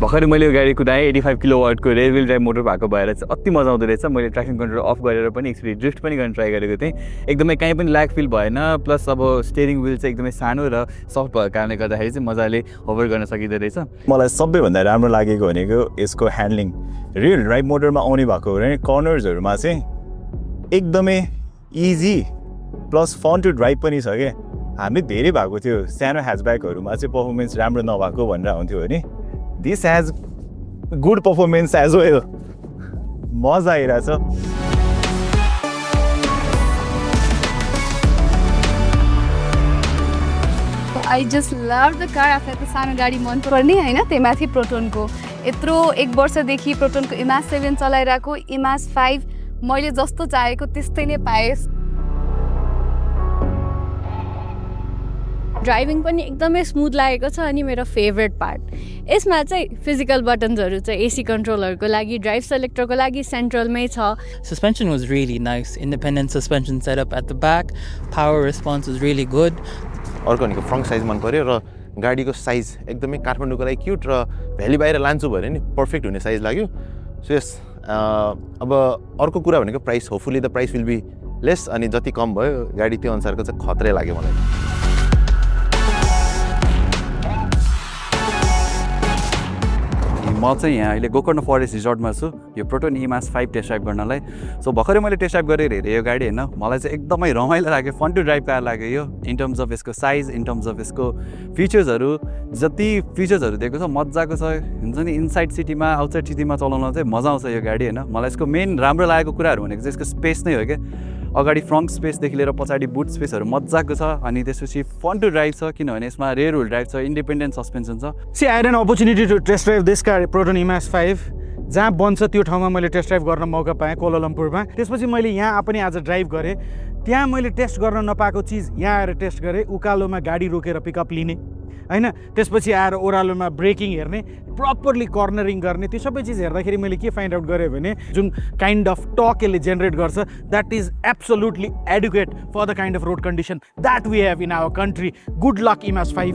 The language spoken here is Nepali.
भर्खरै मैले यो गाडी कुदाएँ 85 किलोवाटको रेयर व्हिल ड्राइभ मोटर भएको भएर चाहिँ अति मजा आउँदो रहेछ। मैले ट्र्याक्सन कन्ट्रोल अफ गरेर पनि एक्चुअली ड्रिफ्ट पनि गर्न ट्राई गरेको थिएँ, एकदमै कहीँ पनि ल्याग फिल भएन। प्लस अब स्टियरिङ व्हिल चाहिँ एकदमै सानो र सफ्ट भएको कारणले गर्दाखेरि चाहिँ मजाले होभर गर्न सकिँदो रहेछ। मलाई सबैभन्दा राम्रो लागेको भनेको यसको ह्यान्डलिङ। रियल ड्राइभ मोटरमा आउने भएको हो भने कर्नर्सहरूमा चाहिँ एकदमै easy plus fun to drive पनि छ क्या। हामी धेरै भएको थियो सानो ह्याचब्याकहरूमा चाहिँ पर्फर्मेन्स राम्रो नभएको भनेर हुन्थ्यो भने this has good performance as well. मजा आइरहेछ। I just love the car. आफूलाई त सानो गाडी मनपर्ने होइन, त्यही माथि प्रोटोनको यत्रो 1 वर्षदेखि प्रोटोनको इमाज 7 चलाइरहेको, इमाज 5 मैले जस्तो चाहेको त्यस्तै नै पाएँ। ड्राइभिङ पनि एकदमै स्मुथ लागेको छ। अनि मेरो फेभरेट पार्ट यसमा चाहिँ फिजिकल बटन्सहरू चाहिँ एसी कन्ट्रोलहरूको लागि, ड्राइभ सेलेक्टरको लागि सेन्ट्रलमै छ। Suspension was really nice. Independent suspension setup at the back. Power response was really good. अर्को भनेको फ्रन्ट साइज मन पर्यो र गाडीको साइज एकदमै काठमाडौँको लागि क्युट र भ्याली बाहिर लान्छु भने नि पर्फेक्ट हुने साइज लाग्यो। सो यस अब अर्को कुरा भनेको price. Hopefully the price will be less. अनि जति कम भयो गाडी त्यो अनुसारको चाहिँ खत्रै लाग्यो मलाई। म चाहिँ यहाँ अहिले गोकर्ण फरेस्ट रिजोर्टमा छु यो प्रोटोन इमाज 5 टेस्ट ड्राइभ गर्नलाई। सो भर्खरै मैले टेस्ट ड्राइभ गरेर हेरेँ यो गाडी होइन, मलाई चाहिँ एकदमै रमाइलो लाग्यो, फन टु ड्राइभ कार लाग्यो यो। इन टर्म्स अफ यसको साइज, इन टर्म्स अफ यसको फिचर्सहरू, जति फिचर्सहरू दिएको छ मजाको छ। हुन्छ नि इनसाइड सिटीमा आउटसाइड सिटीमा चलाउन चाहिँ मजा आउँछ यो गाडी होइन। मलाई यसको मेन राम्रो लागेको कुराहरू भनेको चाहिँ यसको स्पेस नै हो क्या। अगाडि फ्रन्ट स्पेसदेखि लिएर पछाडि बुट स्पेसहरू मजाको छ। अनि त्यसपछि फन टु ड्राइभ छ किनभने यसमा रेयर व्हिल ड्राइभ छ, इन्डिपेन्डेन्ट सस्पेन्सन छ। See I an opportunity to test drive this car Proton Iriz 5। जहाँ बन्छ त्यो ठाउँमा मैले टेस्ट ड्राइभ गर्न मौका पाएँ कोलालम्पुरमा। त्यसपछि मैले यहाँ पनि आज ड्राइभ गरेँ। त्यहाँ मैले टेस्ट गर्न नपाएको चिज यहाँ आएर टेस्ट गरेँ। उकालोमा गाडी रोकेर पिकअप लिने होइन, त्यसपछि आएर ओह्रालोमा ब्रेकिङ हेर्ने, प्रपरली कर्नरिङ गर्ने, त्यो सबै चिज हेर्दाखेरि मैले के फाइन्ड आउट गरेँ भने जुन काइन्ड अफ टर्क यसले जेनेरेट गर्छ that is absolutely adequate for the kind of road condition that we have in our country. Good luck Iriz 5।